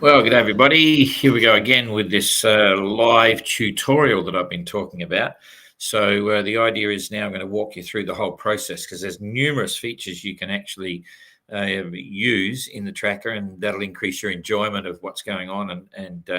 Well, good day everybody. Here we go again with this live tutorial that I've been talking about. So the idea is now I'm going to walk you through the whole process because there's numerous features you can actually use in the tracker, and that'll increase your enjoyment of what's going on and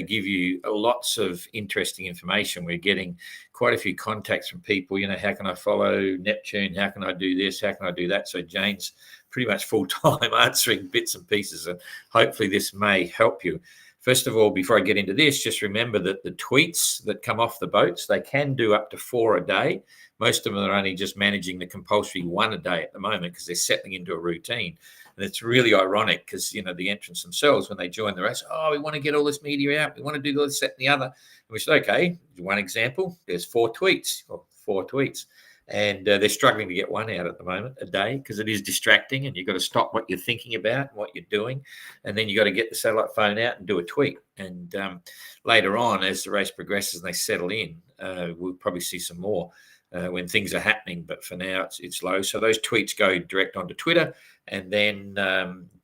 give you lots of interesting information. We're getting quite a few contacts from people, how can I follow Neptune? How can I do this? How can I do that? So Jane's pretty much full-time answering bits and pieces, and hopefully this may help you. First of all, before I get into this, just remember that the tweets that come off the boats, they can do up to 4 a day. Most of them are only just managing the compulsory 1 a day at the moment because they're settling into a routine. And it's really ironic because, the entrants themselves, when they join the race, we want to get all this media out. We want to do this, that, and the other. And we said, okay, one example, there's 4 tweets. And they're struggling to get 1 out at the moment a day because it is distracting, and you've got to stop what you're thinking about and what you're doing. And then you've got to get the satellite phone out and do a tweet. And later on, as the race progresses and they settle in, we'll probably see some more when things are happening. But for now, it's low. So those tweets go direct onto Twitter, and then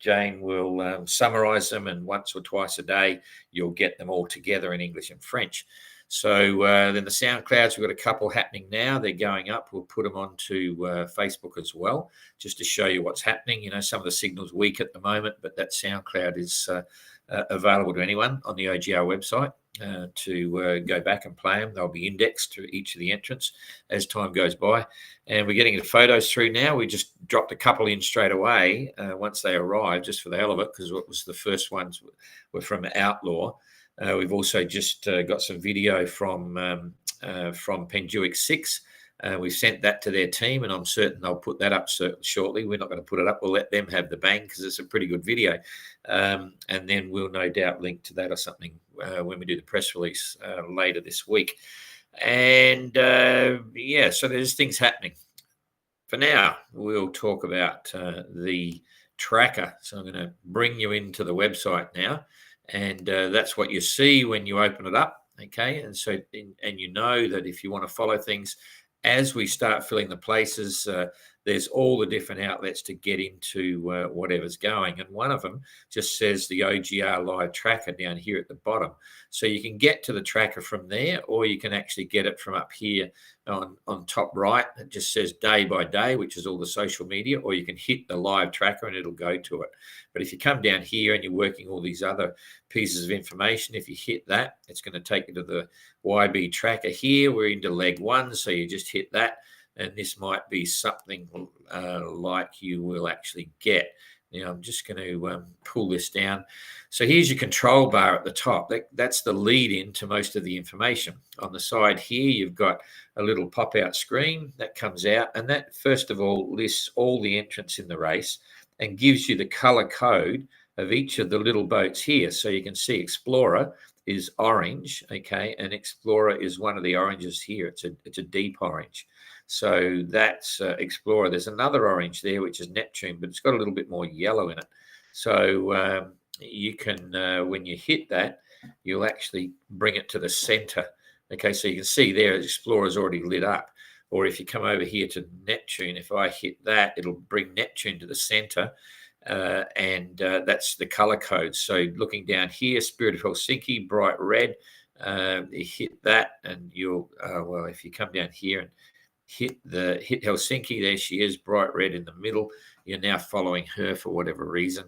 Jane will summarize them. And once or twice a day, you'll get them all together in English and French. So then the SoundClouds, we've got a couple happening now. They're going up. We'll put them onto Facebook as well, just to show you what's happening. Some of the signal's weak at the moment, but that SoundCloud is available to anyone on the OGR website to go back and play them. They'll be indexed to each of the entrants as time goes by. And we're getting the photos through now. We just dropped a couple in straight away once they arrived, just for the hell of it, because what was the first ones were from Outlaw. We've also just got some video from Penduic 6. We've sent that to their team, and I'm certain they'll put that up shortly. We're not going to put it up. We'll let them have the bang because it's a pretty good video. And then we'll no doubt link to that or something when we do the press release later this week. And so there's things happening. For now, we'll talk about the tracker. So I'm going to bring you into the website now. And that's what you see when you open it up, okay? And so, and you know that if you want to follow things, as we start filling the places, there's all the different outlets to get into whatever's going. And one of them just says the OGR live tracker down here at the bottom. So you can get to the tracker from there, or you can actually get it from up here on top right. It just says day by day, which is all the social media, or you can hit the live tracker and it'll go to it. But if you come down here and you're working all these other pieces of information, if you hit that, it's going to take you to the YB tracker here. We're into leg 1, so you just hit that. And this might be something like you will actually get. Now, I'm just going to pull this down. So here's your control bar at the top. That's the lead in to most of the information. On the side here, you've got a little pop-out screen that comes out. And that, first of all, lists all the entrants in the race and gives you the color code of each of the little boats here. So you can see Explorer is orange, okay? And Explorer is one of the oranges here. It's a deep orange. So that's Explorer. There's another orange there, which is Neptune, but it's got a little bit more yellow in it. So you can, when you hit that, you'll actually bring it to the center. Okay, so you can see there, Explorer's already lit up. Or if you come over here to Neptune, if I hit that, it'll bring Neptune to the center. And that's the color code. So looking down here, Spirit of Helsinki, bright red. You hit that, and you'll, if you come down here and hit Helsinki, there she is, bright red in the middle. You're now following her for whatever reason.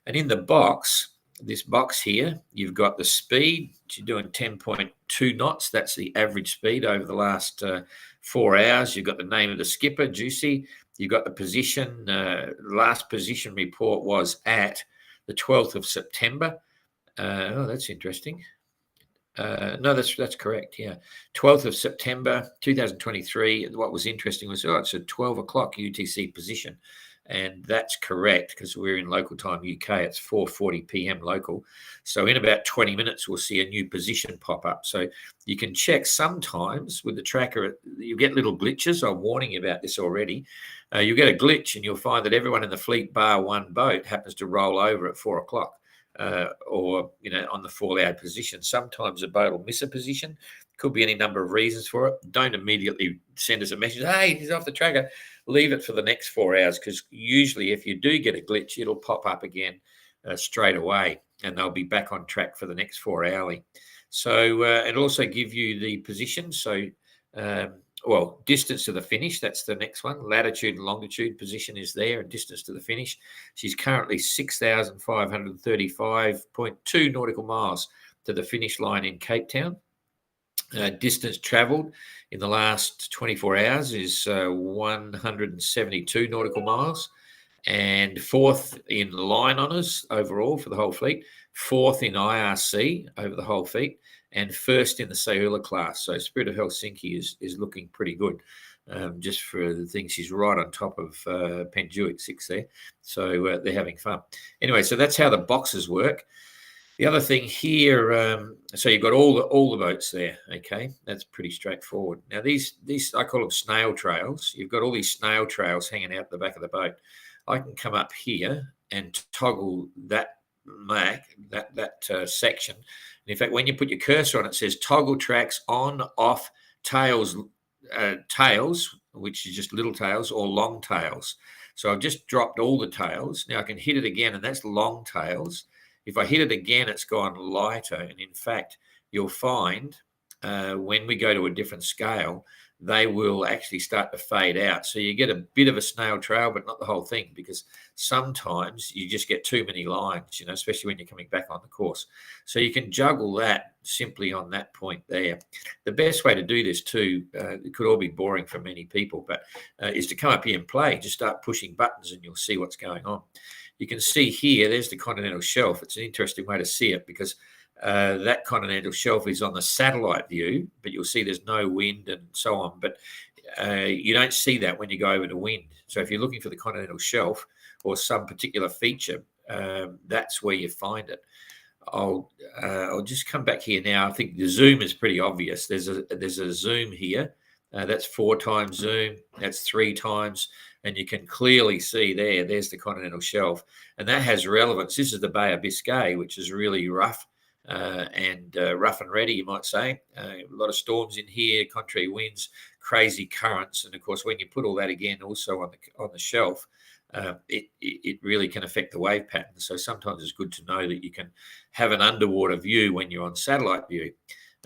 And in the box, this box here, you've got the speed. You're doing 10.2 knots. That's the average speed over the last 4 hours. You've got the name of the skipper, Juicy. You've got the position. Last position report was at the 12th of September. That's interesting. No, that's correct. Yeah. 12th of September, 2023. What was interesting was, it's a 12 o'clock UTC position. And that's correct because we're in local time UK. It's 4:40 p.m. local. So in about 20 minutes, we'll see a new position pop up. So you can check sometimes with the tracker. You get little glitches. I'm warning you about this already. You get a glitch and you'll find that everyone in the fleet bar one boat happens to roll over at 4 o'clock. Or on the fall-out position. Sometimes a boat will miss a position. Could be any number of reasons for it. Don't immediately send us a message, hey, he's off the tracker. Leave it for the next 4 hours, because usually if you do get a glitch, it'll pop up again straight away, and they'll be back on track for the next 4 hourly. So it'll also give you the position. So, well, distance to the finish, that's the next one. Latitude and longitude position is there, and distance to the finish. She's currently 6,535.2 nautical miles to the finish line in Cape Town. Distance travelled in the last 24 hours is 172 nautical miles. And fourth in line honours overall for the whole fleet, fourth in IRC over the whole fleet, and first in the Sayula class. So Spirit of Helsinki is looking pretty good. Just for the thing, she's right on top of Penjuic 6 there. So they're having fun. Anyway, so that's how the boxes work. The other thing here, so you've got all the boats there. Okay, that's pretty straightforward. Now these I call them snail trails. You've got all these snail trails hanging out the back of the boat. I can come up here and toggle that section. And in fact, when you put your cursor on it, says toggle tracks on, off, tails, which is just little tails, or long tails. So I've just dropped all the tails. Now I can hit it again, and that's long tails. If I hit it again, it's gone lighter. And in fact, you'll find when we go to a different scale, they will actually start to fade out. So you get a bit of a snail trail, but not the whole thing, because sometimes you just get too many lines, especially when you're coming back on the course. So you can juggle that simply on that point there. The best way to do this too, it could all be boring for many people, but is to come up here and play. Just start pushing buttons and you'll see what's going on. You can see here, there's the continental shelf. It's an interesting way to see it because that continental shelf is on the satellite view, but you'll see there's no wind and so on. But you don't see that when you go over to wind. So if you're looking for the continental shelf or some particular feature, that's where you find it. I'll just come back here now. I think the zoom is pretty obvious. There's a zoom here. That's 4 times zoom. That's 3 times. And you can clearly see there's the continental shelf. And that has relevance. This is the Bay of Biscay, which is really rough. Rough and ready, you might say. A lot of storms in here, contrary winds, crazy currents, and of course, when you put all that again also on the shelf, it really can affect the wave pattern. So sometimes it's good to know that you can have an underwater view when you're on satellite view.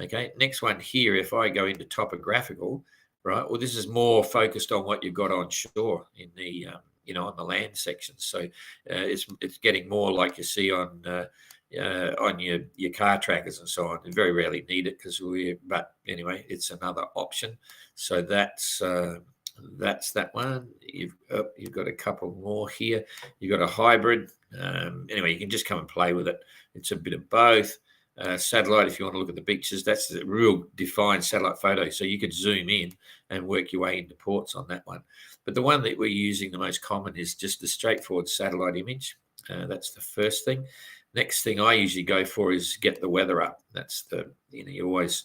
Okay, next one here. If I go into topographical, right? Well, this is more focused on what you've got on shore in the on the land section. So it's getting more like you see on your car trackers and so on. You very rarely need it but anyway, it's another option. So that's that one. You've got a couple more here. You've got a hybrid. Anyway, you can just come and play with it. It's a bit of both. Satellite, if you want to look at the beaches, that's the real defined satellite photo. So you could zoom in and work your way into ports on that one. But the one that we're using the most common is just the straightforward satellite image. That's the first thing. Next thing I usually go for is get the weather up. That's you're always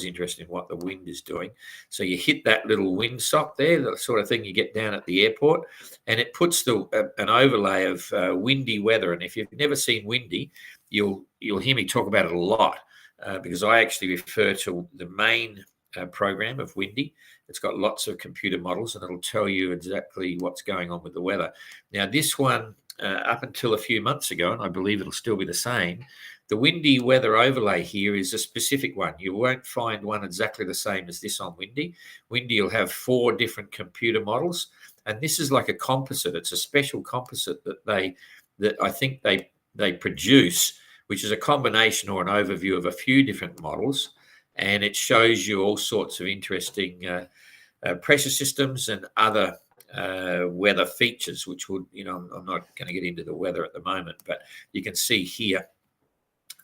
interested in what the wind is doing. So you hit that little wind sock there, the sort of thing you get down at the airport, and it puts an overlay of windy weather. And if you've never seen windy, you'll hear me talk about it a lot because I actually refer to the main program of windy. It's got lots of computer models, and it'll tell you exactly what's going on with the weather. Now, this one, up until a few months ago, and I believe it'll still be the same, the windy weather overlay here is a specific one. You won't find one exactly the same as this on windy. Windy will have 4 different computer models, and this is like a composite. It's a special composite that I think they produce, which is a combination or an overview of a few different models, and it shows you all sorts of interesting pressure systems and other weather features, which would, I'm not going to get into the weather at the moment, but you can see here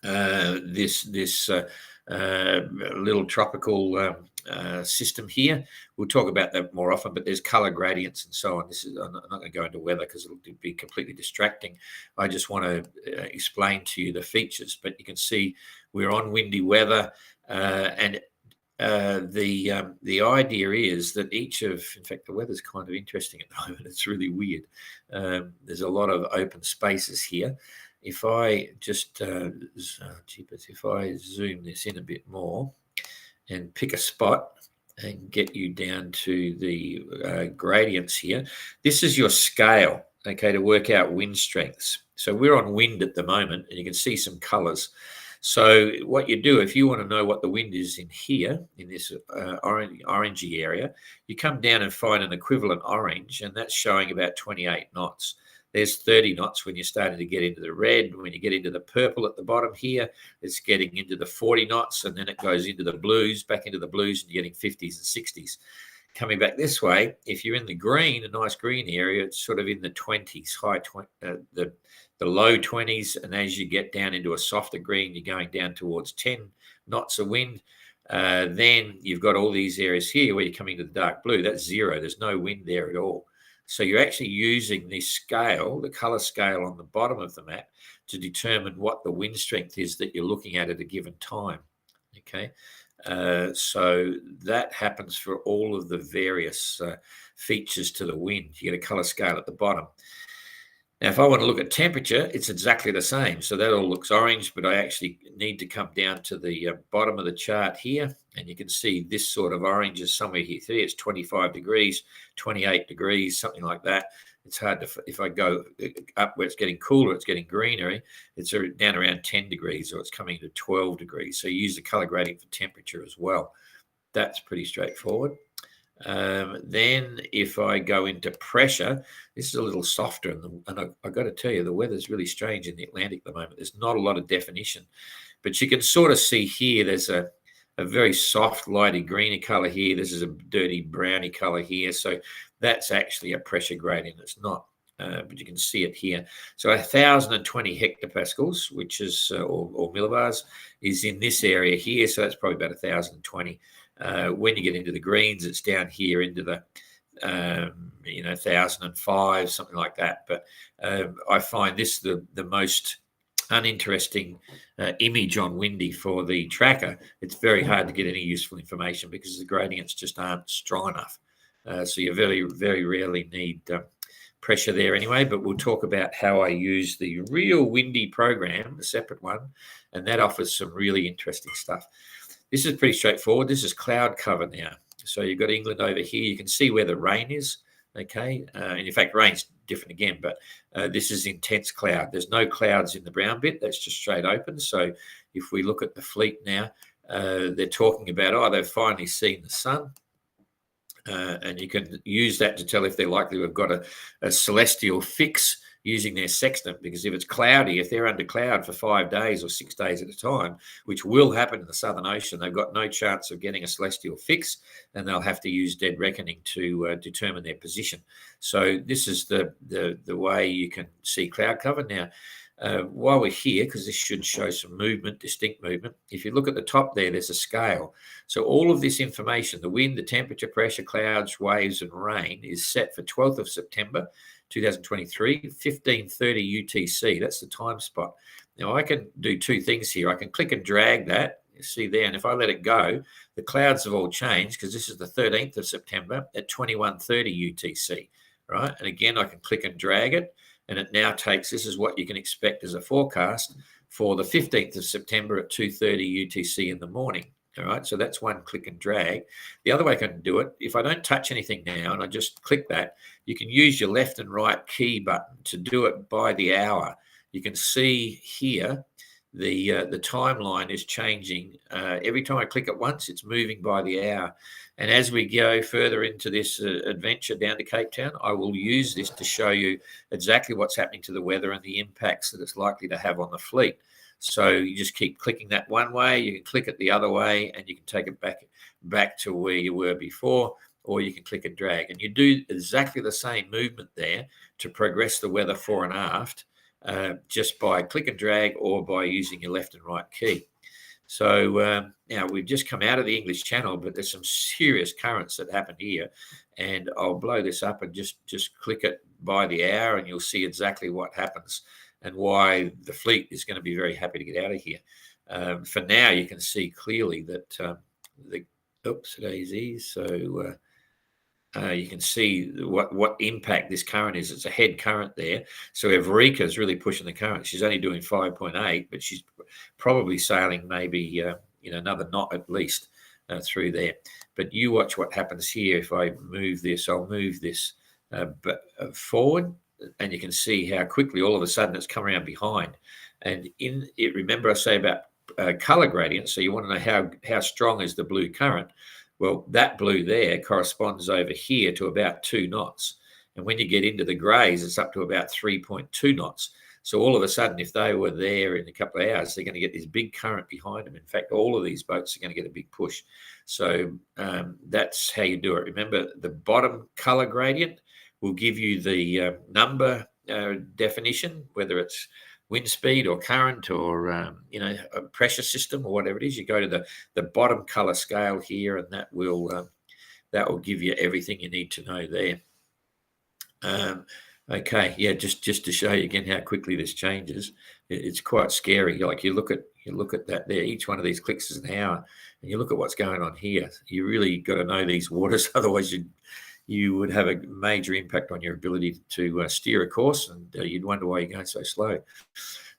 this little tropical system here. We'll talk about that more often, but there's color gradients and so on. I'm not going to go into weather because it'll be completely distracting. I just want to explain to you the features, but you can see we're on windy weather, and the idea is that in fact, the weather's kind of interesting at the moment. It's really weird. There's a lot of open spaces here. If I just, if I zoom this in a bit more and pick a spot and get you down to the gradients here, this is your scale. okay, to work out wind strengths. So we're on wind at the moment, and you can see some colors. So what you do, if you want to know what the wind is in here, in this orangey area, you come down and find an equivalent orange, and that's showing about 28 knots. There's 30 knots when you're starting to get into the red. When you get into the purple at the bottom here, it's getting into the 40 knots, and then it goes into the blues, back into the blues, and you're getting 50s and 60s. Coming back this way, if you're in the green, a nice green area, it's sort of in the 20s, the low 20s, and as you get down into a softer green, you're going down towards 10 knots of wind. Then you've got all these areas here where you're coming to the dark blue. That's 0. There's no wind there at all. So you're actually using this scale, the color scale on the bottom of the map, to determine what the wind strength is that you're looking at a given time. Okay. So that happens for all of the various features to the wind. You get a color scale at the bottom. Now, if I want to look at temperature, it's exactly the same. So that all looks orange, but I actually need to come down to the bottom of the chart here, and you can see this sort of orange is somewhere here. It's 25 degrees, 28 degrees, something like that. It's hard to, if I go up where it's getting cooler, it's getting greener, it's down around 10 degrees, or it's coming to 12 degrees. So you use the color gradient for temperature as well. That's pretty straightforward. Then if I go into pressure, this is a little softer, and I've got to tell you, the weather's really strange in the Atlantic at the moment. There's not a lot of definition, but you can sort of see here there's a very soft, lighty greeny color here. This is a dirty browny color here. So that's actually a pressure gradient. It's not, but you can see it here. So 1,020 hectopascals, which is, or millibars, is in this area here. So that's probably about 1,020. When you get into the greens, it's down here into the 1,005, something like that. But I find this the most uninteresting image on windy for the tracker. It's very hard to get any useful information because the gradients just aren't strong enough. So you very, very rarely need pressure there anyway. But we'll talk about how I use the real windy program, the separate one, and that offers some really interesting stuff. This is pretty straightforward. This is cloud cover now. So you've got England over here. You can see where the rain is, okay? And in fact, rain's different again, but this is intense cloud. There's no clouds in the brown bit. That's just straight open. So if we look at the fleet now, they're talking about, they've finally seen the sun. And you can use that to tell if they're likely to have got a celestial fix using their sextant, because if it's cloudy, if they're under cloud for 5 days or 6 days at a time, which will happen in the Southern Ocean, they've got no chance of getting a celestial fix, and they'll have to use dead reckoning to determine their position. So this is the way you can see cloud cover. Now, while we're here, because this should show some movement, distinct movement, if you look at the top there, there's a scale. So all of this information, the wind, the temperature, pressure, clouds, waves, and rain, is set for 12th of September, 2023, 15:30 UTC. That's the time spot. Now I can do two things here. I can click and drag that, you see there, and if I let it go, the clouds have all changed because this is the 13th of September at 21:30 UTC, right? And again, I can click and drag it, and it now takes, this is what you can expect as a forecast for the 15th of September at 2:30 UTC in the morning. All right, so that's one click and drag. The other way I can do it, if I don't touch anything now and I just click that, you can use your left and right key button to do it by the hour. You can see here the timeline is changing. Every time I click it once, it's moving by the hour. And as we go further into this adventure down to Cape Town, I will use this to show you exactly what's happening to the weather and the impacts that it's likely to have on the fleet. So you just keep clicking that one way, you can click it the other way, and you can take it back to where you were before, or you can click and drag. And you do exactly the same movement there to progress the weather fore and aft, just by click and drag or by using your left and right key. So now we've just come out of the English Channel, but there's some serious currents that happen here. And I'll blow this up and just click it by the hour, and you'll see exactly what happens and why the fleet is going to be very happy to get out of here. For now, you can see clearly that daisies. So you can see what impact this current is. It's a head current there. So Evrika is really pushing the current. She's only doing 5.8, but she's probably sailing maybe another knot at least through there. But you watch what happens here. If I move this, I'll move this forward. and you can see how quickly all of a sudden it's come around behind. And in it, remember I say about color gradient, so you want to know how strong is the blue current. Well, that blue there corresponds over here to about 2 knots. And when you get into the grays, it's up to about 3.2 knots. So all of a sudden, if they were there in a couple of hours, they're going to get this big current behind them. In fact, all of these boats are going to get a big push. So that's how you do it. Remember, the bottom color gradient will give you the number definition, whether it's wind speed or current or a pressure system or whatever it is. You go to the bottom color scale here, and that will give you everything you need to know there. Okay, yeah, just to show you again how quickly this changes, it's quite scary. Like you look at that there, each one of these clicks is an hour, and you look at what's going on here. You really got to know these waters, otherwise you would have a major impact on your ability to steer a course, and you'd wonder why you're going so slow.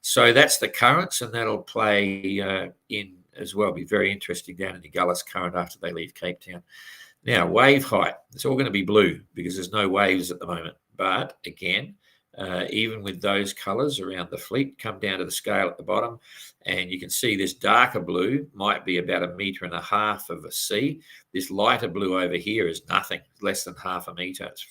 So that's the currents, and that'll play in as well. Be very interesting down in the Gullis current after they leave Cape Town. Now, wave height, it's all going to be blue because there's no waves at the moment. But again, even with those colours around the fleet, come down to the scale at the bottom, and you can see this darker blue might be about 1.5 meters of a sea. This lighter blue over here is nothing, less than 0.5 meter. It's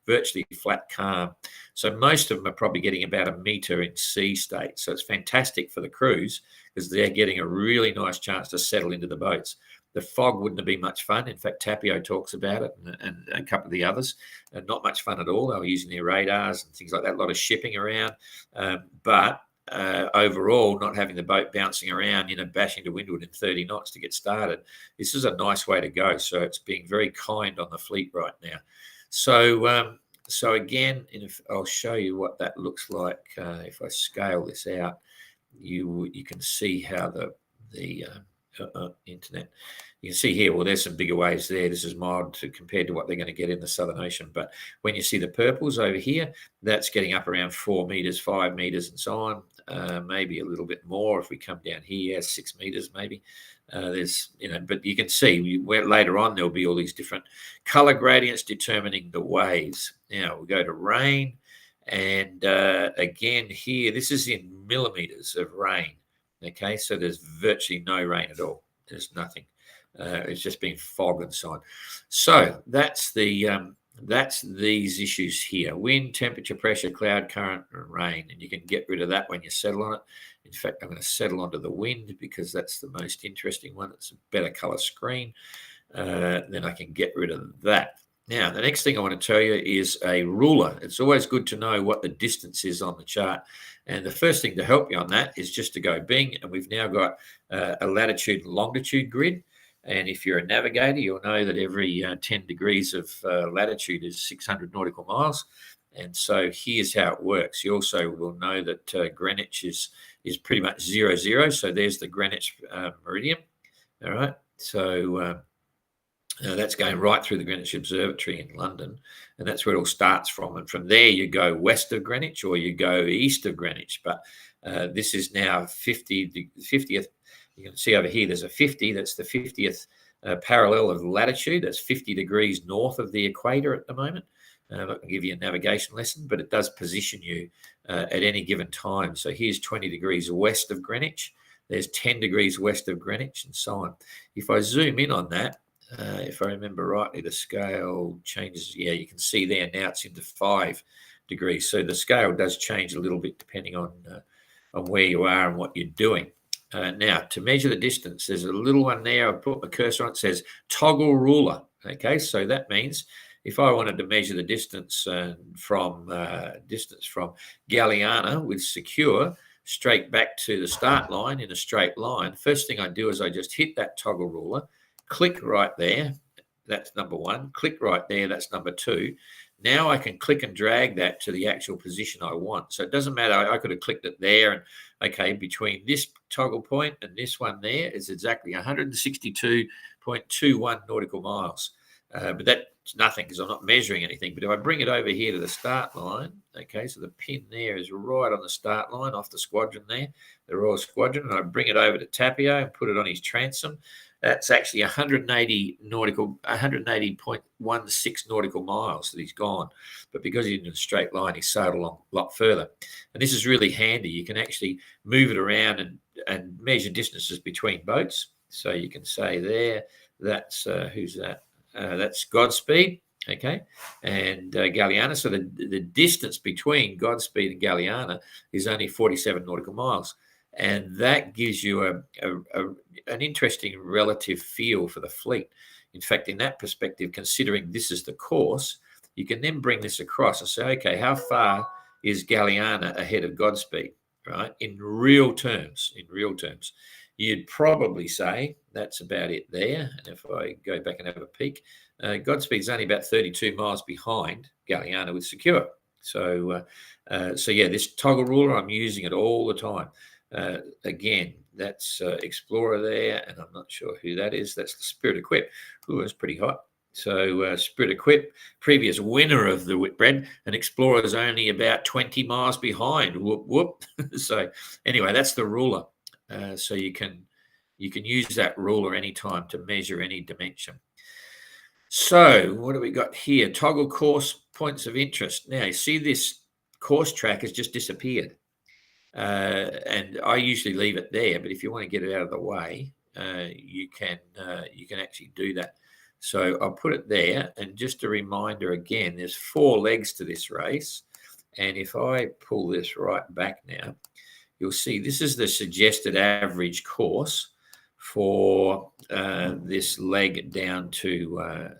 virtually flat calm. So most of them are probably getting about 1 meter in sea state. So it's fantastic for the crews because they're getting a really nice chance to settle into the boats. The fog wouldn't have been much fun. In fact, Tapio talks about it, and a couple of the others. Not much fun at all. They were using their radars and things like that, a lot of shipping around. But overall, not having the boat bouncing around, bashing to windward in 30 knots to get started, this is a nice way to go. So it's being very kind on the fleet right now. So again, I'll show you what that looks like. If I scale this out, you can see how the internet. You can see here, well, there's some bigger waves there. This is mild compared to what they're going to get in the Southern Ocean. But when you see the purples over here, that's getting up around 4 meters, 5 meters, and so on. Maybe a little bit more if we come down here, 6 meters maybe. But you can see later on there'll be all these different color gradients determining the waves. Now we'll go to rain, and again here, this is in millimeters of rain. Okay, so there's virtually no rain at all. There's nothing. It's just been fog and so on. So that's these issues here: wind, temperature, pressure, cloud, current, and rain. And you can get rid of that when you settle on it. In fact, I'm going to settle onto the wind because that's the most interesting one. It's a better color screen. Then I can get rid of that. Now, the next thing I want to tell you is a ruler. It's always good to know what the distance is on the chart. And the first thing to help you on that is just to go bing. And we've now got a latitude and longitude grid. And if you're a navigator, you'll know that every 10 degrees of latitude is 600 nautical miles. And so here's how it works. You also will know that Greenwich is pretty much 00. So there's the Greenwich meridian. All right. So that's going right through the Greenwich Observatory in London, and that's where it all starts from. And from there, you go west of Greenwich or you go east of Greenwich. But this is now 50th. You can see over here, there's a 50. That's the 50th parallel of latitude. That's 50 degrees north of the equator at the moment. I'm not going to give you a navigation lesson, but it does position you at any given time. So here's 20 degrees west of Greenwich. There's 10 degrees west of Greenwich, and so on. If I zoom in on that, if I remember rightly, the scale changes. Yeah, you can see there now it's into 5 degrees. So the scale does change a little bit depending on where you are and what you're doing. Now, to measure the distance, there's a little one there. I put my cursor on. It says toggle ruler. Okay, so that means if I wanted to measure the distance from Galiana with secure straight back to the start line in a straight line, first thing I do is I just hit that toggle ruler. Click right there, that's number 1. Click right there, that's number 2. Now I can click and drag that to the actual position I want. So it doesn't matter, I could have clicked it there, and okay, between this toggle point and this one there is exactly 162.21 nautical miles. But that's nothing because I'm not measuring anything. But if I bring it over here to the start line, okay, so the pin there is right on the start line off the squadron there, the Royal Squadron, and I bring it over to Tapio and put it on his transom. That's actually 180.16 nautical miles that he's gone. But because he's in a straight line, he sailed along a lot further. And this is really handy. You can actually move it around and measure distances between boats. So you can say there, that's who's that? That's Godspeed, okay, and Galliana. So the distance between Godspeed and Galliana is only 47 nautical miles. And that gives you an interesting relative feel for the fleet. In fact, in that perspective, considering this is the course, you can then bring this across and say, okay, how far is Galliana ahead of Godspeed, right? In real terms, you'd probably say that's about it there. And if I go back and have a peek, Godspeed's only about 32 miles behind Galliana with Secure. So yeah, this toggle ruler, I'm using it all the time. Again, that's Explorer there, and I'm not sure who that is. That's the Spirit Equip. Ooh, it's pretty hot. So Spirit Equip, previous winner of the Whitbread, and Explorer is only about 20 miles behind. Whoop, whoop. So anyway, that's the ruler. So you can use that ruler anytime to measure any dimension. So what do we got here? Toggle course points of interest. Now you see this course track has just disappeared. And I usually leave it there, but if you want to get it out of the way, you can actually do that. So I'll put it there, and just a reminder again, there's 4 legs to this race, and if I pull this right back now, you'll see this is the suggested average course for this leg down to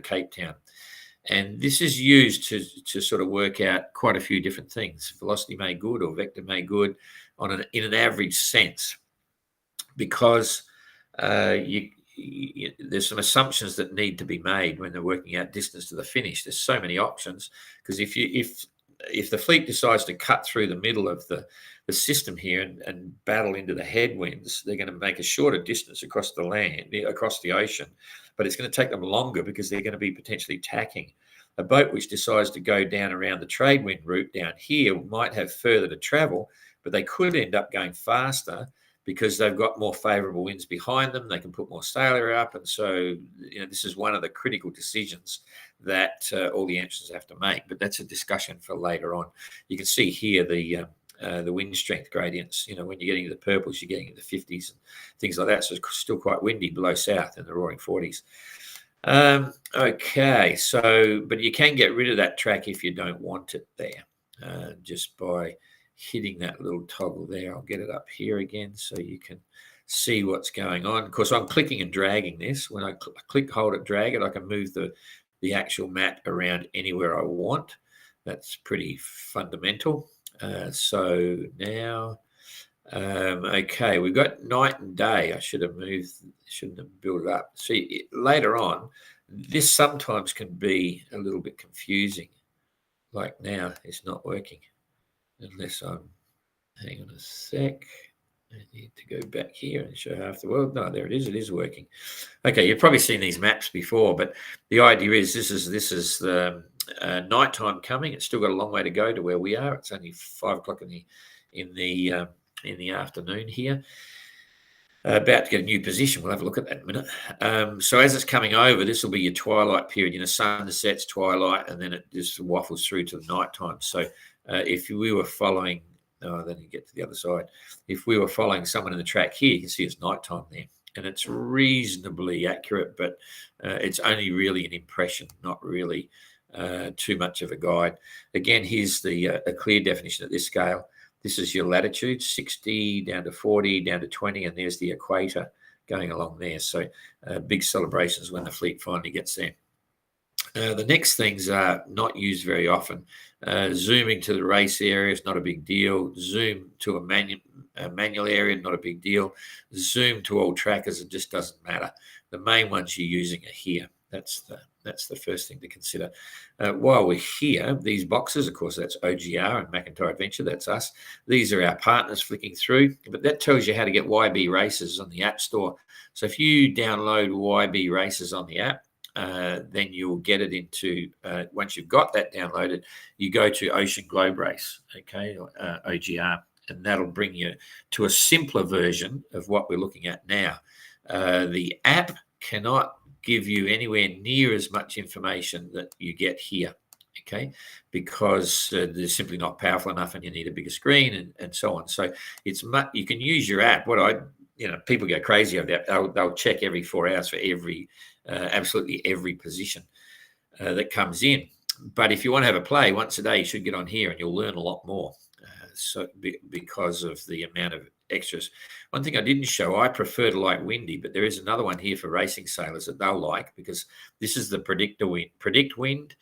Cape Town. And this is used to sort of work out quite a few different things. Velocity made good or vector made good in an average sense, because there's some assumptions that need to be made when they're working out distance to the finish. There's so many options, because if the fleet decides to cut through the middle of the system here and battle into the headwinds, they're going to make a shorter distance across the ocean, but it's going to take them longer because they're going to be potentially tacking. A boat which decides to go down around the trade wind route down here might have further to travel, but they could end up going faster because they've got more favorable winds behind them. They can put more sail area up. And so, this is one of the critical decisions that all the entrants have to make. But that's a discussion for later on. You can see here the wind strength gradients. When you're getting into the purples, you're getting into the 50s and things like that. So it's still quite windy below south in the roaring 40s. Okay, so, but you can get rid of that track if you don't want it there, just by hitting that little toggle there. I'll get it up here again so you can see what's going on. Of course, I'm clicking and dragging this. When I click, hold it, drag it, I can move the actual map around anywhere I want. That's pretty fundamental. So now, okay, we've got night and day. I shouldn't have built it up. See, later on, this sometimes can be a little bit confusing. Like now, it's not working. Unless hang on a sec. I need to go back here and show half the world. No, there it is. It is working. Okay, you've probably seen these maps before, but the idea is this is the nighttime coming. It's still got a long way to go to where we are. It's only 5 o'clock in the afternoon here. About to get a new position. We'll have a look at that in a minute. So as it's coming over, this will be your twilight period. Sunsets, twilight, and then it just waffles through to the nighttime. So if we were following, then you get to the other side. If we were following someone in the track here, you can see it's nighttime there. And it's reasonably accurate, but it's only really an impression, not really too much of a guide. Again, here's a clear definition at this scale. This is your latitude, 60 down to 40, down to 20, and there's the equator going along there. So big celebrations when the fleet finally gets there. The next things are not used very often. Zooming to the race area is not a big deal. Zoom to a manual area, not a big deal. Zoom to all trackers, it just doesn't matter. The main ones you're using are here. That's the first thing to consider. While we're here, these boxes, of course, that's OGR and McIntyre Adventure, that's us. These are our partners flicking through, but that tells you how to get YB Races on the App Store. So if you download YB Races on the app, then you'll get it into, once you've got that downloaded, you go to Ocean Globe Race, okay, OGR, and that'll bring you to a simpler version of what we're looking at now. The app cannot give you anywhere near as much information that you get here, okay, because they're simply not powerful enough and you need a bigger screen and so on. So it's you can use your app. People go crazy over that. They'll check every 4 hours for absolutely every position that comes in. But if you want to have a play once a day, you should get on here and you'll learn a lot more. Because of the amount of extras. One thing I didn't show, I prefer to like windy, but there is another one here for racing sailors that they'll like, because this is the predict wind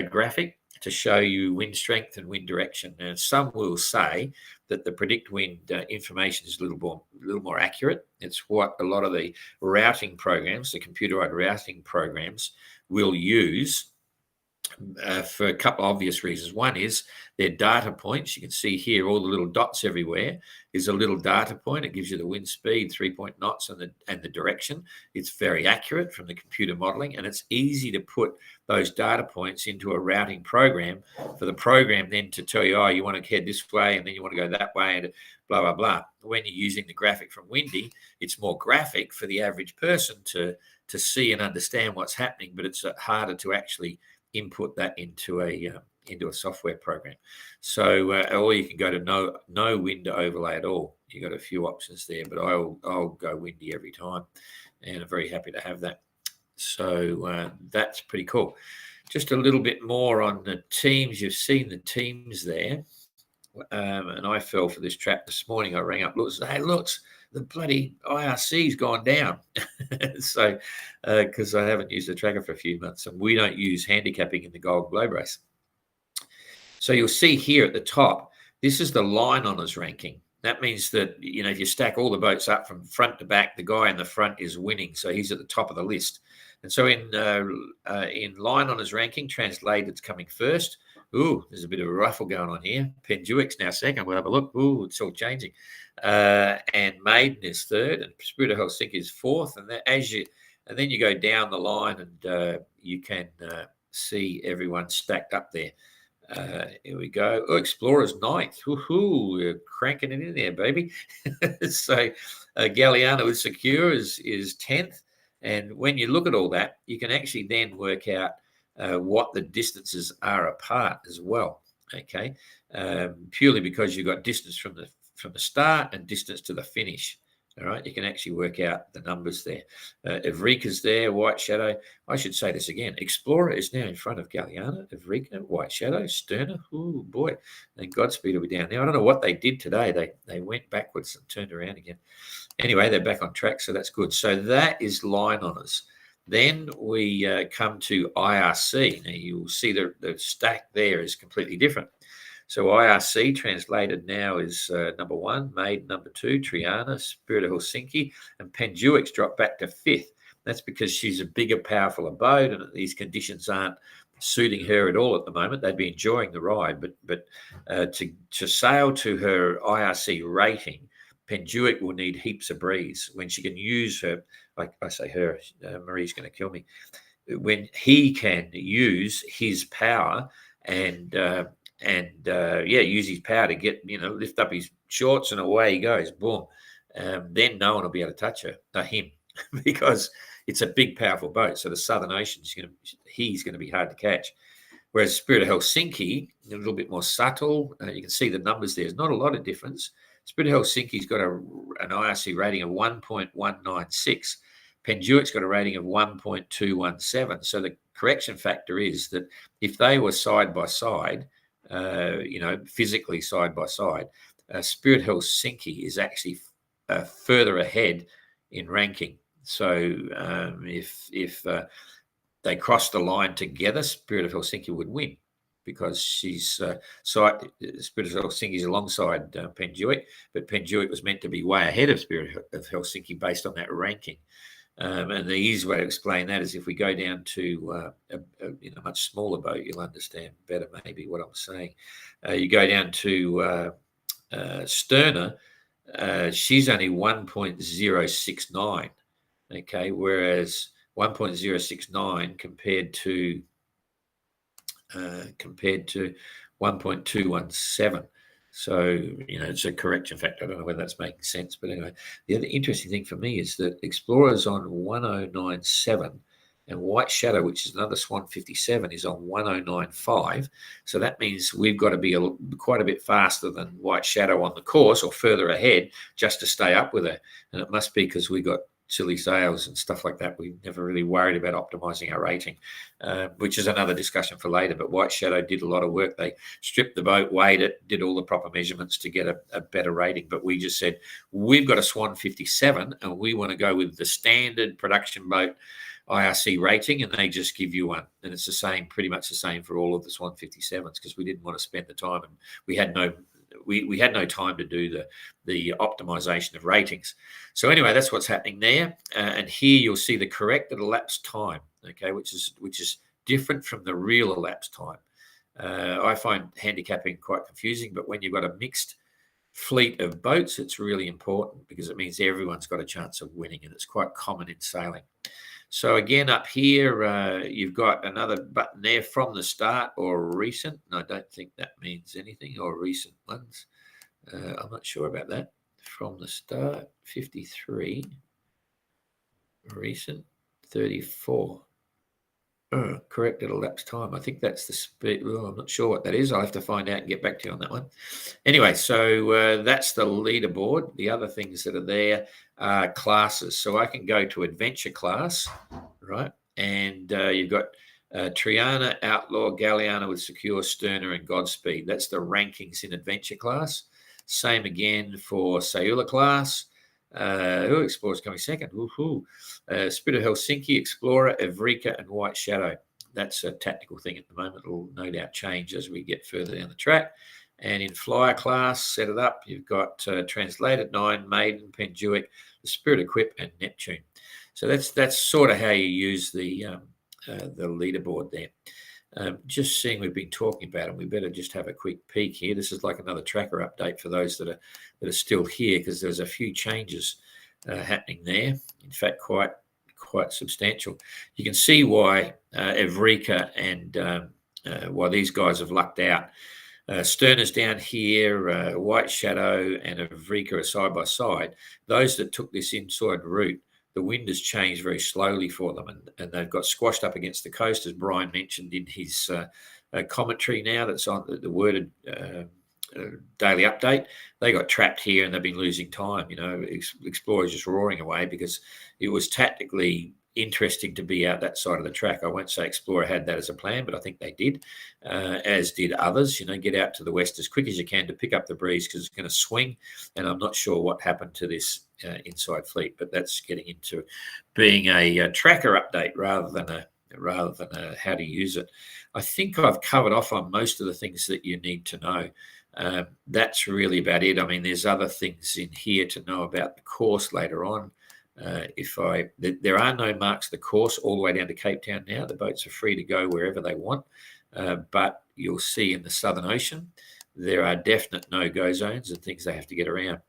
graphic to show you wind strength and wind direction. And some will say that the predict wind information is a little more accurate. It's what a lot of the routing programs, the computerized routing programs, will use for a couple of obvious reasons. One is their data points. You can see here all the little dots everywhere is a little data point. It gives you the wind speed, 3-point knots, and the direction. It's very accurate from the computer modeling, and it's easy to put those data points into a routing program for the program then to tell you, oh, you want to head this way and then you want to go that way and blah, blah, blah. When you're using the graphic from Windy, it's more graphic for the average person to see and understand what's happening, but it's harder to actually input that into a software program. So or you can go to no wind overlay at all. You've got a few options there, but I'll go windy every time, and I'm very happy to have that. So that's pretty cool. Just a little bit more on the teams. You've seen the teams there, and I fell for this trap this morning. I rang up Lutz, hey Lutz, the bloody IRC's gone down. So, because I haven't used the tracker for a few months, and we don't use handicapping in the Gold Globe race. So you'll see here at the top, this is the line honours ranking. That means that, if you stack all the boats up from front to back, the guy in the front is winning. So he's at the top of the list. And so in line honours ranking, Translated's coming first. Ooh, there's a bit of a ruffle going on here. Penduic's now second. We'll have a look. Ooh, it's all changing. And Maiden is third, and Spirit of Helsinki is fourth. And then you go down the line, and you can see everyone stacked up there. Here we go. Oh, Explorer's ninth. Woohoo! We're cranking it in there, baby. So Galliano is secure is 10th. And when you look at all that, you can actually then work out what the distances are apart as well. Okay, purely because you've got distance from the start and distance to the finish. All right, you can actually work out the numbers there. Evrika's there, White Shadow. I should say this again. Explorer is now in front of Galliano, Evrika, White Shadow, Sterner. Oh boy, and Godspeed will be down there. I don't know what they did today. They went backwards and turned around again. Anyway, they're back on track, so that's good. So that is line honours. Then we come to IRC. Now you'll see the stack there is completely different. So IRC Translated now is number 1, Maid number 2, Triana, Spirit of Helsinki, and Penduic's dropped back to 5th. That's because she's a bigger, powerful boat, and these conditions aren't suiting her at all at the moment. They'd be enjoying the ride, but to sail to her IRC rating, Penduic will need heaps of breeze when she can use her. Like I say, her Marie's going to kill me. When he can use his power and use his power to get, lift up his shorts and away he goes, boom. Then no one will be able to touch him, because it's a big, powerful boat. So the Southern Ocean, he's going to be hard to catch. Whereas Spirit of Helsinki, a little bit more subtle. You can see the numbers there. There's not a lot of difference. Spirit of Helsinki's got an IRC rating of 1.196. Penduic's got a rating of 1.217. So the correction factor is that if they were side by side, physically side by side, Spirit Helsinki is actually further ahead in ranking. So if they cross the line together, Spirit of Helsinki would win, because she's Spirit of Helsinki is alongside Penduic, but Penduic was meant to be way ahead of Spirit of Helsinki based on that ranking. And the easy way to explain that is if we go down to a much smaller boat, you'll understand better maybe what I'm saying. You go down to Sterner, she's only 1.069, okay, whereas 1.069 compared to 1.217. So, it's a correction factor. I don't know whether that's making sense. But anyway, the other interesting thing for me is that Explorer's on 1097 and White Shadow, which is another Swan 57, is on 1095. So that means we've got to be quite a bit faster than White Shadow on the course or further ahead just to stay up with her. And it must be because we got silly sales and stuff like that. We've never really worried about optimizing our rating, which is another discussion for later. But White Shadow did a lot of work. They stripped the boat, weighed it, did all the proper measurements to get a better rating. But we just said, we've got a Swan 57 and we want to go with the standard production boat IRC rating, and they just give you one. And it's the same, pretty much the same for all of the Swan 57s, because we didn't want to spend the time, and we had no time to do the optimization of ratings. So anyway, that's what's happening there. And here you'll see the corrected elapsed time, okay, which is different from the real elapsed time. I find handicapping quite confusing, but when you've got a mixed fleet of boats, it's really important because it means everyone's got a chance of winning, and it's quite common in sailing. So again, up here, you've got another button there, from the start or recent. And I don't think that means anything, or recent ones. I'm not sure about that. From the start, 53. Recent, 34. Corrected elapsed time. I think that's the speed. Well, I'm not sure what that is. I'll have to find out and get back to you on that one. Anyway, so that's the leaderboard. The other things that are there are classes. So I can go to adventure class, right? And you've got Triana, Outlaw, Galliana with Secure, Sterner, and Godspeed. That's the rankings in adventure class. Same again for Sayula class. Explorer's coming second. Spirit of Helsinki, Explorer, Evrika, and White Shadow. That's a tactical thing at the moment. It'll no doubt change as we get further down the track. And in Flyer class, set it up. You've got Translated 9, Maiden, Penduic, the Spirit Equip, and Neptune. So that's sort of how you use the leaderboard there. Just seeing we've been talking about it, we better just have a quick peek here. This is like another tracker update for those that are still here, because there's a few changes happening there. In fact, quite substantial. You can see why Evrika and why these guys have lucked out. Sterner's down here, White Shadow and Evrika are side by side. Those that took this inside route, the wind has changed very slowly for them, and they've got squashed up against the coast, as Brian mentioned in his commentary now that's on the worded daily update. They got trapped here and they've been losing time. Explorers just roaring away because it was tactically interesting to be out that side of the track. I won't say Explorer had that as a plan, but I think they did, as did others. Get out to the west as quick as you can to pick up the breeze, because it's going to swing. And I'm not sure what happened to this inside fleet, but that's getting into being a tracker update rather than a how to use it. I think I've covered off on most of the things that you need to know. That's really about it. I mean, there's other things in here to know about the course later on. There are no marks of the course all the way down to Cape Town now. The boats are free to go wherever they want, but you'll see in the Southern Ocean there are definite no-go zones and things they have to get around.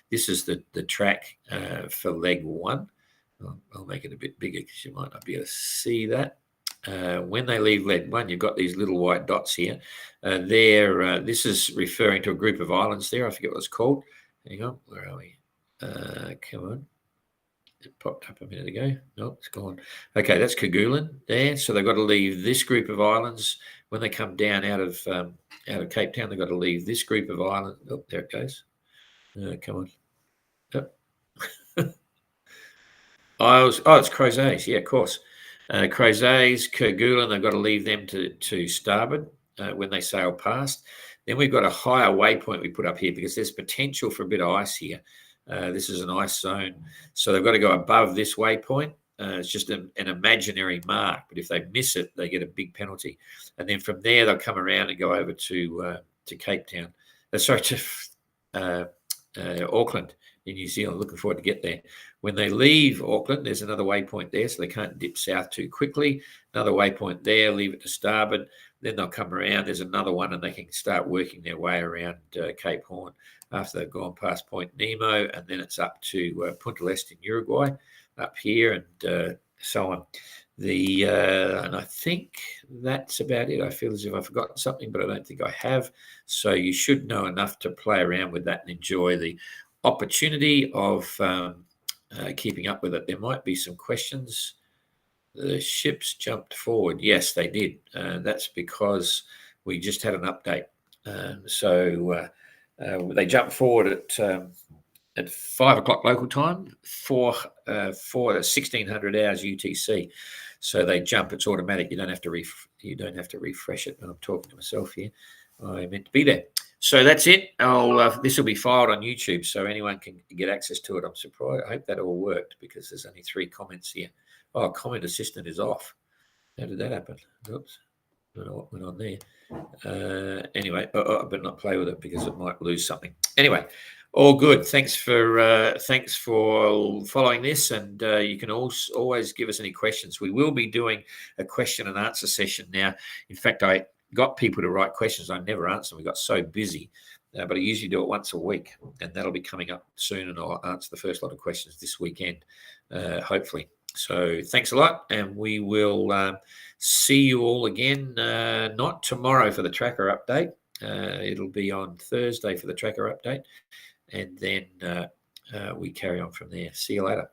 This is the track for leg 1. I'll make it a bit bigger because you might not be able to see that. When they leave leg 1, you've got these little white dots here. This is referring to a group of islands there. I forget what it's called. Hang on, where are we? Come on. It popped up a minute ago. No, it's gone. Okay, that's Kerguelen there. So they've got to leave this group of islands when they come down out of Cape Town. They've got to leave this group of islands. Oh, there it goes. Come on. Oh. It's Crozets. Yeah, of course. Crozets, Kerguelen. They've got to leave them to starboard when they sail past. Then we've got a higher waypoint we put up here because there's potential for a bit of ice here. This is an ice zone, so they've got to go above this waypoint. It's just an imaginary mark, but if they miss it, they get a big penalty. And then from there, they'll come around and go over to Cape Town. To Auckland in New Zealand. Looking forward to get there. When they leave Auckland, there's another waypoint there, so they can't dip south too quickly. Another waypoint there, leave it to starboard. Then they'll come around. There's another one, and they can start working their way around Cape Horn after they've gone past Point Nemo, and then it's up to Punta del Este in Uruguay, up here, and so on. And I think that's about it. I feel as if I've forgotten something, but I don't think I have. So you should know enough to play around with that and enjoy the opportunity of keeping up with it. There might be some questions. The ships jumped forward. Yes, they did. That's because we just had an update. So they jumped forward at 5 o'clock local time for 1600 hours UTC. So they jump. It's automatic. You don't have to refresh it. And I'm talking to myself here. I meant to be there. So that's it. This will be filed on YouTube, so anyone can get access to it. I'm surprised. I hope that all worked because there's only 3 comments here. Oh, comment assistant is off. How did that happen? Oops. I don't know what went on there. Anyway, I better not play with it because it might lose something. Anyway, all good. Thanks for following this, and you can always give us any questions. We will be doing a question and answer session now. In fact, I got people to write questions. I never answered them. We got so busy, but I usually do it once a week, and that'll be coming up soon. And I'll answer the first lot of questions this weekend, hopefully. So thanks a lot, and we will see you all again, not tomorrow for the tracker update. It'll be on Thursday for the tracker update, and then we carry on from there. See you later.